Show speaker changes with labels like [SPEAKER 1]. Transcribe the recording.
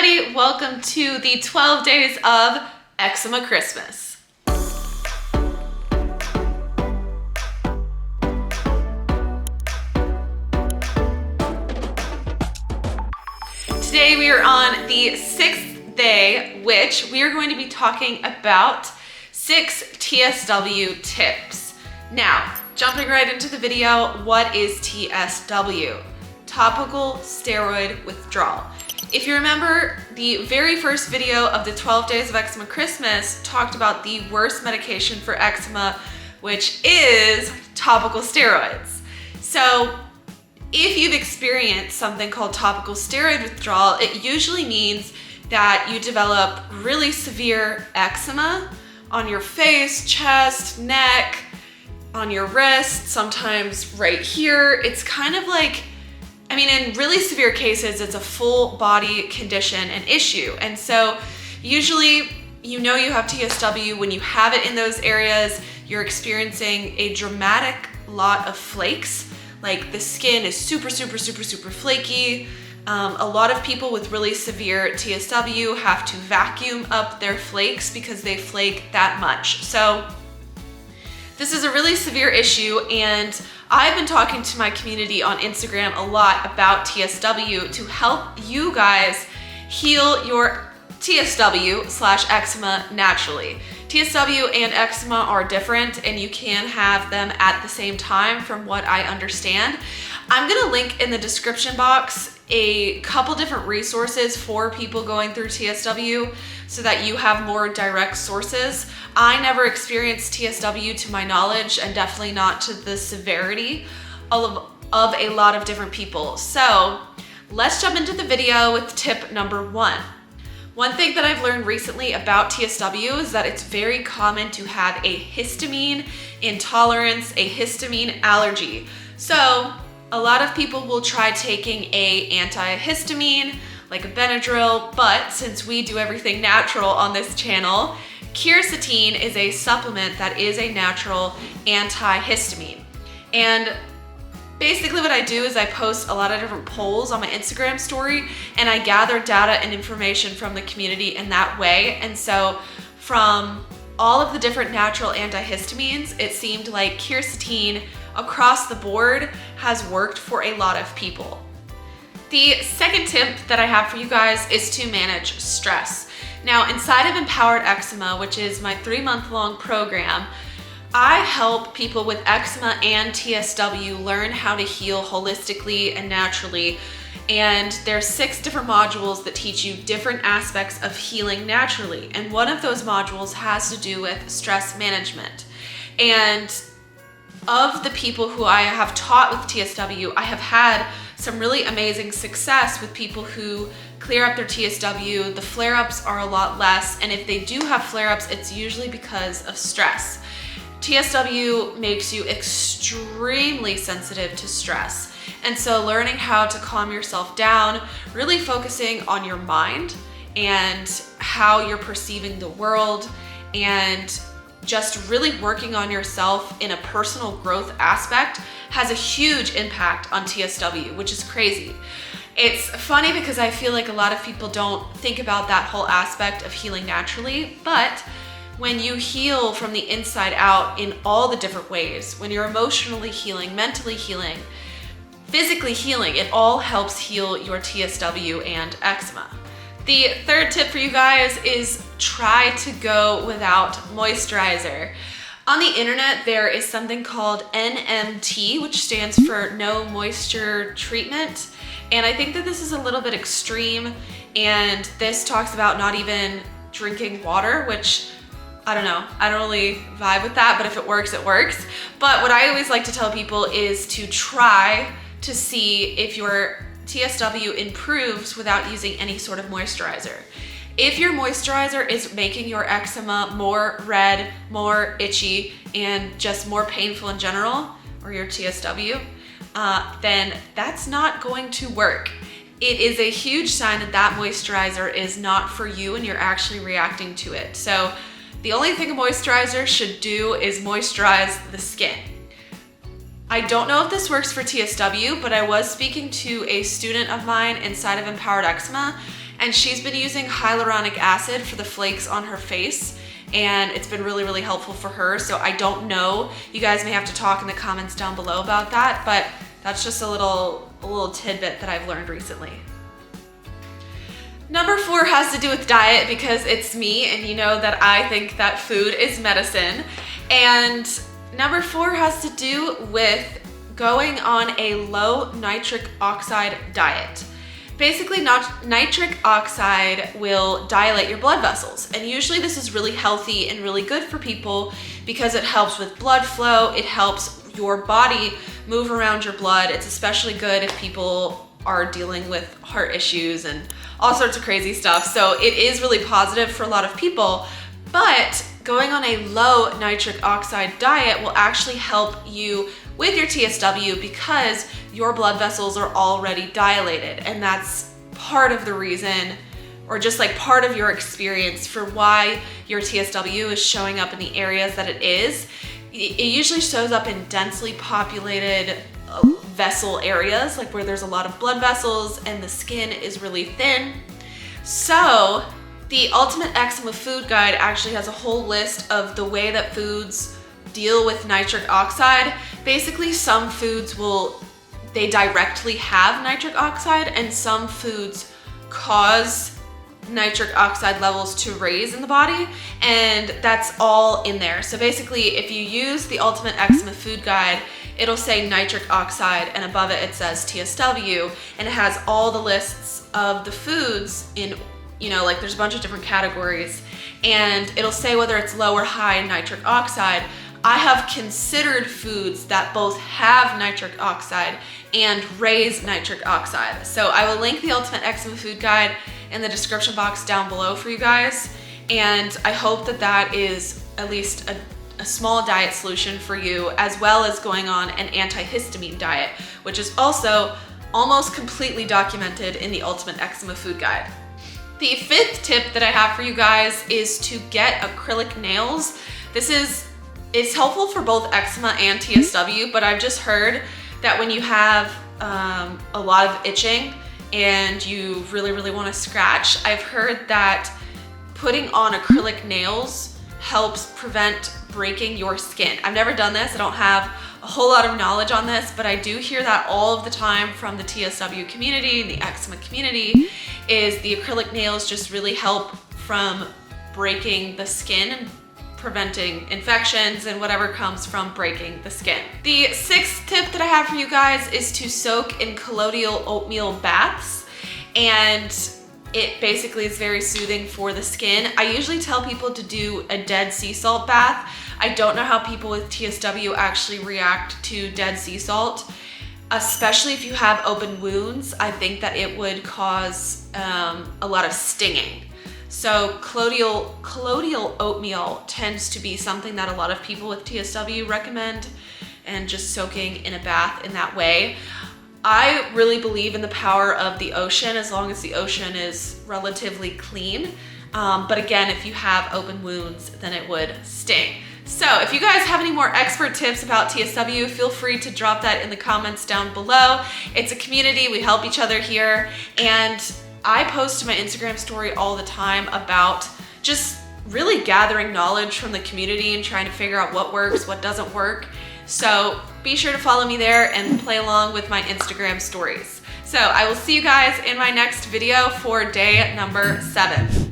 [SPEAKER 1] everybody, welcome to the 12 days of Eczema Christmas. Today we are on the 6th day, which we are going to be talking about 6 TSW tips. Now, jumping right into the video, what is TSW? Topical steroid withdrawal. If you remember, the very first video of the 12 days of Eczema Christmas talked about the worst medication for eczema, which is topical steroids. So if you've experienced something called topical steroid withdrawal, it usually means that you develop really severe eczema on your face, chest, neck, on your wrist, sometimes right here. It's kind of like, in really severe cases, it's a full body condition and issue. And so usually you know you have TSW when you have it in those areas. You're experiencing a dramatic lot of flakes. Like the skin is super flaky. A lot of people with really severe TSW have to vacuum up their flakes because they flake that much. So this is a really severe issue, and I've been talking to my community on Instagram a lot about TSW to help you guys heal your TSW/eczema naturally. TSW and eczema are different, and you can have them at the same time from what I understand. I'm gonna link in the description box a couple different resources for people going through TSW so that you have more direct sources. I never experienced TSW to my knowledge, and definitely not to the severity of a lot of different people. So let's jump into the video with tip number 1. One thing that I've learned recently about TSW is that it's very common to have a histamine intolerance, a histamine allergy. So a lot of people will try taking a antihistamine, like a Benadryl, but since we do everything natural on this channel, quercetin is a supplement that is a natural antihistamine. And basically what I do is I post a lot of different polls on my Instagram story, and I gather data and information from the community in that way. And so from all of the different natural antihistamines, it seemed like quercetin across the board has worked for a lot of people. The second tip that I have for you guys is to manage stress. Now, inside of Empowered Eczema, which is my 3-month-long program, I help people with eczema and TSW learn how to heal holistically and naturally. And there's 6 different modules that teach you different aspects of healing naturally. And one of those modules has to do with stress management. And of the people who I have taught with TSW, I have had some really amazing success with people who clear up their TSW. The flare-ups are a lot less, and if they do have flare-ups, it's usually because of stress. TSW makes you extremely sensitive to stress, and so learning how to calm yourself down, really focusing on your mind and how you're perceiving the world, and just really working on yourself in a personal growth aspect has a huge impact on TSW, which is crazy. It's funny because I feel like a lot of people don't think about that whole aspect of healing naturally, but when you heal from the inside out in all the different ways, when you're emotionally healing, mentally healing, physically healing, it all helps heal your TSW and eczema. The third tip for you guys is try to go without moisturizer. On the internet, there is something called NMT, which stands for No Moisture Treatment. And I think that this is a little bit extreme. And this talks about not even drinking water, which I don't know. I don't really vibe with that, but if it works, it works. But what I always like to tell people is to try to see if your TSW improves without using any sort of moisturizer. If your moisturizer is making your eczema more red, more itchy, and just more painful in general, or your TSW, then that's not going to work. It is a huge sign that that moisturizer is not for you and you're actually reacting to it. So the only thing a moisturizer should do is moisturize the skin. I don't know if this works for TSW, but I was speaking to a student of mine inside of Empowered Eczema, and she's been using hyaluronic acid for the flakes on her face, and it's been really, really helpful for her. So I don't know, you guys may have to talk in the comments down below about that, but that's just a little tidbit that I've learned recently. Number 4 has to do with diet, because it's me, and you know that I think that food is medicine. And number 4 has to do with going on a low nitric oxide diet. Basically, nitric oxide will dilate your blood vessels, and usually this is really healthy and really good for people because it helps with blood flow, it helps your body move around your blood. It's especially good if people are dealing with heart issues and all sorts of crazy stuff. So it is really positive for a lot of people, but going on a low nitric oxide diet will actually help you with your TSW because your blood vessels are already dilated, and that's part of the reason, or just like part of your experience for why your TSW is showing up in the areas that it is. It usually shows up in densely populated vessel areas, like where there's a lot of blood vessels and the skin is really thin. So the Ultimate Eczema Food Guide actually has a whole list of the way that foods deal with nitric oxide. Basically, some foods they directly have nitric oxide, and some foods cause nitric oxide levels to raise in the body, and that's all in there. So basically, if you use the Ultimate Eczema Food Guide, it'll say nitric oxide, and above it says TSW, and it has all the lists of the foods in, you know, like there's a bunch of different categories, and it'll say whether it's low or high nitric oxide. I have considered foods that both have nitric oxide and raise nitric oxide. So I will link the Ultimate Eczema Food Guide in the description box down below for you guys. And I hope that that is at least a small diet solution for you, as well as going on an antihistamine diet, which is also almost completely documented in the Ultimate Eczema Food Guide. The 5th tip that I have for you guys is to get acrylic nails. It's helpful for both eczema and TSW, but I've just heard that when you have a lot of itching and you really, really want to scratch, I've heard that putting on acrylic nails helps prevent breaking your skin. I've never done this. I don't have a whole lot of knowledge on this, but I do hear that all of the time from the TSW community and the eczema community, is the acrylic nails just really help from breaking the skin and preventing infections and whatever comes from breaking the skin. The 6th tip that I have for you guys is to soak in colloidal oatmeal baths, and it basically is very soothing for the skin. I usually tell people to do a dead sea salt bath. I don't know how people with TSW actually react to dead sea salt, especially if you have open wounds. I think that it would cause a lot of stinging. So colloidal oatmeal tends to be something that a lot of people with TSW recommend, and just soaking in a bath in that way. I really believe in the power of the ocean, as long as the ocean is relatively clean. But again, if you have open wounds, then it would sting. So if you guys have any more expert tips about TSW, feel free to drop that in the comments down below. It's a community, we help each other here, and I post to my Instagram story all the time about just really gathering knowledge from the community and trying to figure out what works, what doesn't work. So be sure to follow me there and play along with my Instagram stories. So I will see you guys in my next video for day number 7.